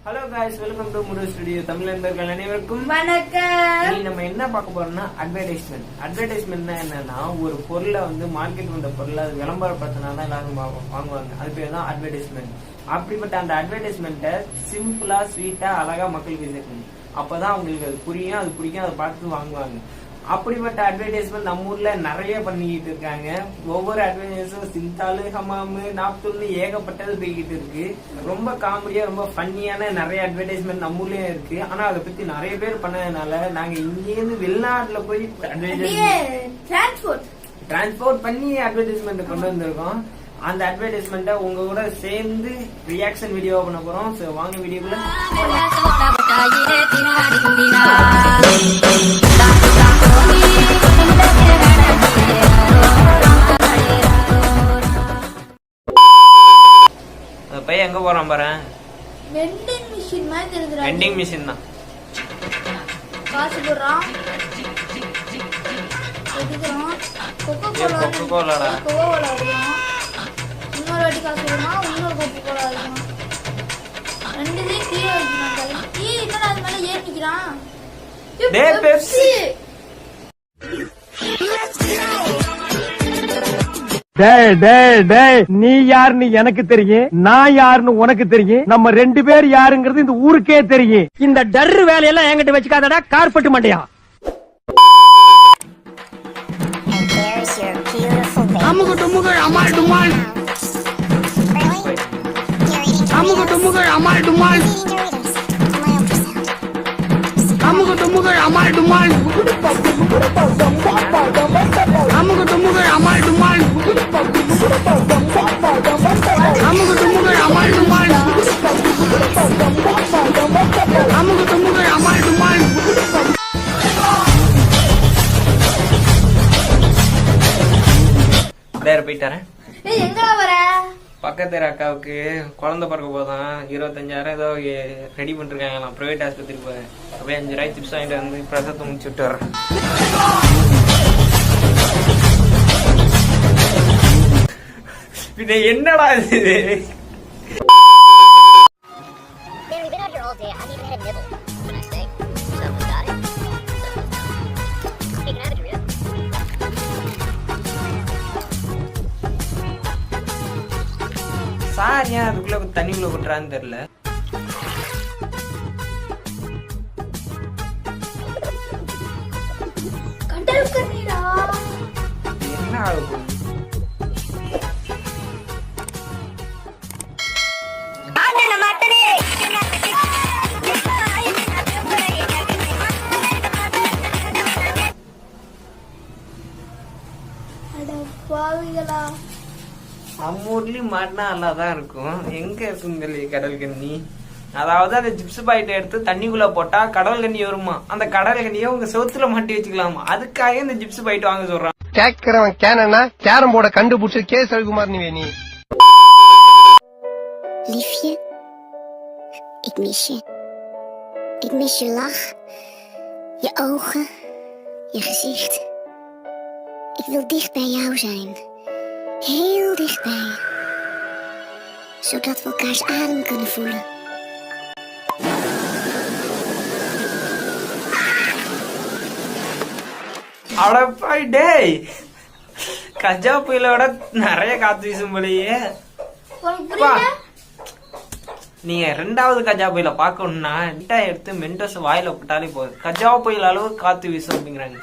Hello guys, welcome to முரு studio. Tamil நண்பர்கள் அனைவருக்கும் வணக்கம். இன்னைக்கு நம்ம என்ன பார்க்க போறோம்னா அட்வர்டைஸ்மெண்ட்னா என்னன்னா, ஒரு பொருளை வந்து மார்க்கெட் வந்த பொருளை அது விளம்பரப்படுத்தினா தான் எல்லாரும் வாங்குவாங்க. அது பேர் தான் அட்வர்டைஸ்மெண்ட். அப்படிப்பட்ட அந்த அட்வர்டைஸ்மெண்ட்டை சிம்பிளா ஸ்வீட்டா அழகா மக்களுக்கு சேர்க்கணும். அப்பதான் அவங்களுக்கு அது புரியும், அது பிடிக்கும், அதை பார்த்து வாங்குவாங்க. அப்படிப்பட்ட அட்வர்டைஸ்மெண்ட் நம்ம ஊர்ல நிறைய பண்ணிக்கிட்டு இருக்காங்க. ஒவ்வொரு அட்வர்டைஸும் சிந்தாலு, ஹமாமு, நாப்தூல்னு ஏகப்பட்டது போய்கிட்டு இருக்கு. ரொம்ப காமெடியா, ரொம்ப ஃபன்னியான நிறைய அட்வர்டைஸ்மெண்ட் நம்ம ஊர்லயும் இருக்கு. ஆனா அதை பத்தி நிறைய பேர் பண்ணதுனால நாங்க இங்கேருந்து வெளிநாட்டுல போய் டிரான்ஸ்போர்ட் பண்ணி அட்வர்டைஸ்மெண்ட் கொண்டு வந்திருக்கோம். அந்த அட்வர்டைஸ்மெண்ட்டை உங்க கூட சேர்ந்து ரியாக்ஷன் வீடியோ பண்ண போறோம். வாங்க வீடியோக்குள்ள. பையன் எங்க போறான் பாரு. வெண்டிங் மிஷின் மாதிரி இருக்குடா. வெண்டிங் மிஷின் தான். காசு போடுறான். எடுக்குறான். கொக்கோ கோலாடா. இன்னொரு வாட்டி காசு போடுறான். இன்னொரு கொக்கோ கோலா எடுக்குறான். ரெண்டுமே கீழே வைக்கிறான். என்னடா அது மேல ஏறி நிக்கிறான். டேய் பெப்சி. நீ யாருன்னு எனக்கு தெரியும், நான் யாருன்னு உனக்கு தெரியும். நம்ம ரெண்டு பேர் யாருங்கிறது இந்த ஊருக்கே தெரியும். இந்த டர்ரு வேலையெல்லாம் என்கிட்ட வச்சுக்காதடா கார்பெட் மண்டையா. அமுகு டுமுகள் அமால் டுமால், அமுகு டுமுகள் அமால் டுமால், அமுகு டுமுகள் அமால் டுமால், அமுகு டுமுகள் அமால் டுமால், அமுகு டுமுகள் அமால் டுமால், அமுகு டுமுகள் அமால் டுமால். போயிட்டாரேன். எங்கடா வர? பக்கத்து அக்காவுக்கு குழந்தை பிறக்க போதான் 25,000 ஏதோ ரெடி பண்ணிருக்காங்களாம். பிரைவேட் ஆஸ்பத்திரிக்கு போய் அப்படியே 5 ரூபாய் சிப்ஸ் வாங்கிட்டு வந்து பிரசத்தை முடிச்சு விட்டு வரேன். பின்ன என்னடா இது? சார் ஏன் அதுக்குள்ள தண்ணிக்குள்ள கொட்டுறான்னு தெரியல. என்ன ஆகும்? நம்ம ஊர்லயும் மாட்டினா நல்லாதான் இருக்கும். எங்க இருக்கும் தெரியல கடல் கண்ணி. அதாவது அந்த ஜிப்ஸ் பாக்கெட் எடுத்து தண்ணிக்குள்ள போட்டா கடல் கண்ணி வருமா. அந்த கடல் கண்ணியை உங்க செவுத்துல மாட்டி வச்சுக்கலாமா. அதுக்காக இந்த ஜிப்ஸ் பாக்கெட் வாங்க சொல்றான். கேக்குறவன் கேனா கேரம் போர்ட கண்டுபிடிச்சு கே ரவிக்குமார் நீ வேணி. Liefje, ik mis je. Ik mis je lach, je ogen, je gezicht. Ik wil dicht bij jou zijn. Heel dichtbij. Zodat we elkaars adem kunnen voelen. அடப்பா டேய், கஜா புயலோட நிறைய காத்து வீசும் போலயே. நீங்க 2வது கஜா புயல பாக்கணும்னா எடுத்து மென்டோஸ் வாயில போட்டாலே போதும். கஜா புயல் அளவு காத்து வீசும் அப்படிங்கிறாங்க.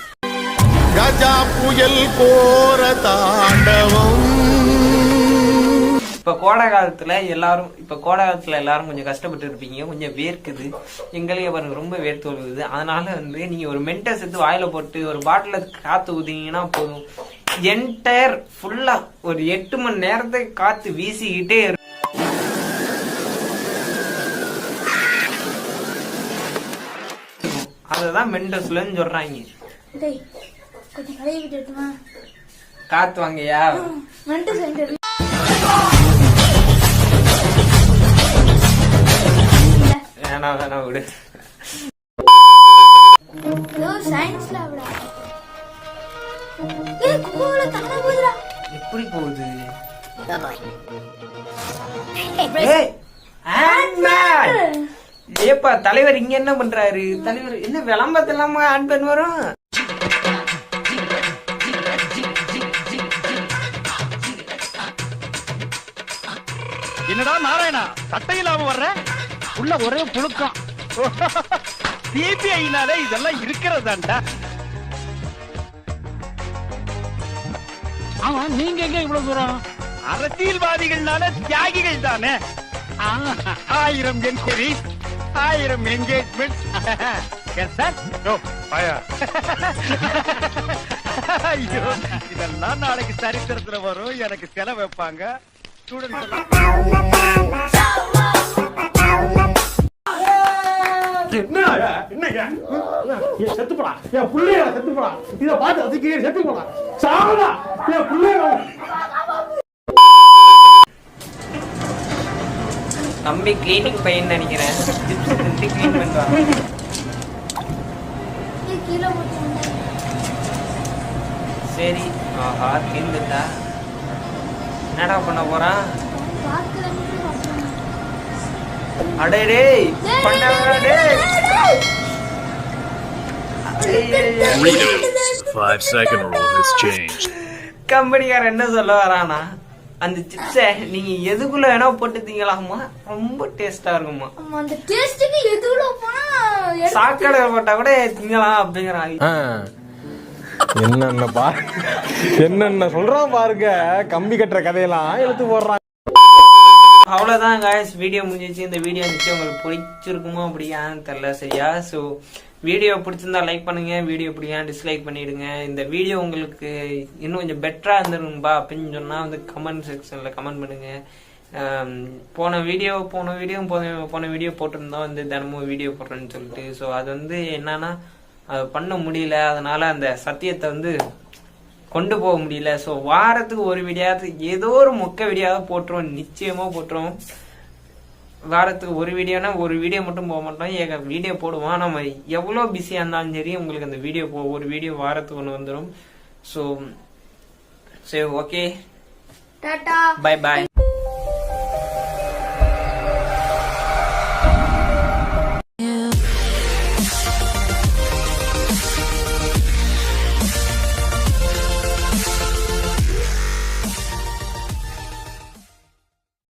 கஜா புயல் கோர தாண்டவம். இப்ப கோடை காலத்துல எல்லாரும் கொஞ்சம் கஷ்டப்பட்டு இருப்பீங்க. கொஞ்சம் வேர்க்குது. எங்களையே பாருங்க ரொம்ப வேர்த்து வருது. அதனால வந்து நீங்க ஒரு மென்டஸ் எடுத்து வாயில போட்டு ஒரு பாட்டில காத்து ஊதிங்கன்னா போதும். என்டையர் ஃபுல்லா ஒரு 8 மணி நேரத்துக்கு காத்து வீசிக்கிட்டே இருக்கும். அததான் மென்டஸ்லன்னு சொல்றாங்க. காத்து வாங்கயா வேணா விடு. எப்படி போகுது? ஏப்பா தலைவர் இங்க என்ன பண்றாரு? தலைவர் என்ன விளம்பரத்துல இல்லாம ஆட் பண்ண வரும்? என்னடா நாராயணா சட்டை இல்லாம வர்ற? உள்ள ஒரே புழுக்கம். சிபிஐனாலே இதெல்லாம் இருக்கிறதாண்டா. ஆமா, நீங்க எங்க இவ்வளவு தூரம்? அரசியல்வாதிகள்னால தியாகிகள் தானே. 1000 என்கொயரிஸ், 1000 என்கேஜ்மெண்ட். ஐயோ, இதெல்லாம் நாளைக்கு சரித்திரத்துல வரும். எனக்கு செலவு வைப்பாங்க. செத்துப்படா என் பிள்ளைய செத்துப்படா. இத பார்த்து அதுக்கு செத்துப்படா சாவடா என் பிள்ளைய. தம்பி கிளீனிங் பையன் நினைக்கிறேன். கிளீன் பண்ணுவாங்க. கீழே போட்டு சரி, ஆஹா தீர்ந்துட்டா. என்னடா பண்ண போறான்? அடே டேய் பண்ணவரா டேய். 5-second rule has changed. கம்பெனிக்காரன் என்ன சொல்ல வரானா, அந்த சிப்ஸை நீங்க எதுக்குள்ள வேணா போட்டு திங்கலாமா, ரொம்ப டேஸ்டா இருக்குமா. அந்த டேஸ்டுக்கு எதுல போனா சாக்கடை போட்டா கூட திங்கலாம் அப்படிங்கிறாங்க. என்னென்ன சொல்றான் பாருங்க. கம்பி கட்டுற கதையெல்லாம் எழுத்து போடுறான். அவ்வளவுதான் காய்ஸ், வீடியோ முடிஞ்சிச்சு. இந்த வீடியோ நிச்சயம் உங்களுக்கு பிடிச்சிருக்குமோ அப்படியான்னு தெரியல. சரியா? ஸோ வீடியோ பிடிச்சிருந்தா லைக் பண்ணுங்க, வீடியோ பிடிக்கா டிஸ்லைக் பண்ணிடுங்க. இந்த வீடியோ உங்களுக்கு இன்னும் கொஞ்சம் பெட்டரா இருந்துருங்கப்பா அப்படின்னு சொன்னா வந்து கமெண்ட் செக்ஷன்ல கமெண்ட் பண்ணுங்க. போன வீடியோ போட்டிருந்தோம் வந்து தினமும் வீடியோ போடுறேன்னு சொல்லிட்டு. ஸோ அது வந்து என்னன்னா அது பண்ண முடியல. அதனால அந்த சத்தியத்தை வந்து கொண்டு போக முடியல. ஸோ வாரத்துக்கு ஒரு வீடியோவது, ஏதோ ஒரு மொக்க வீடியோவாவது போட்டுருவோம், நிச்சயமா போட்டுருவோம். வாரத்துக்கு ஒரு வீடியோனா ஒரு வீடியோ மட்டும் போக மாட்டோம், வீடியோ போடுவோம். நம்ம எவ்வளோ பிஸியாக இருந்தாலும் சரி உங்களுக்கு அந்த வீடியோ ஒரு வீடியோ வாரத்துக்கு ஒன்று வந்துடும். ஸோ சரி, ஓகே, டாடா, பை பாய்.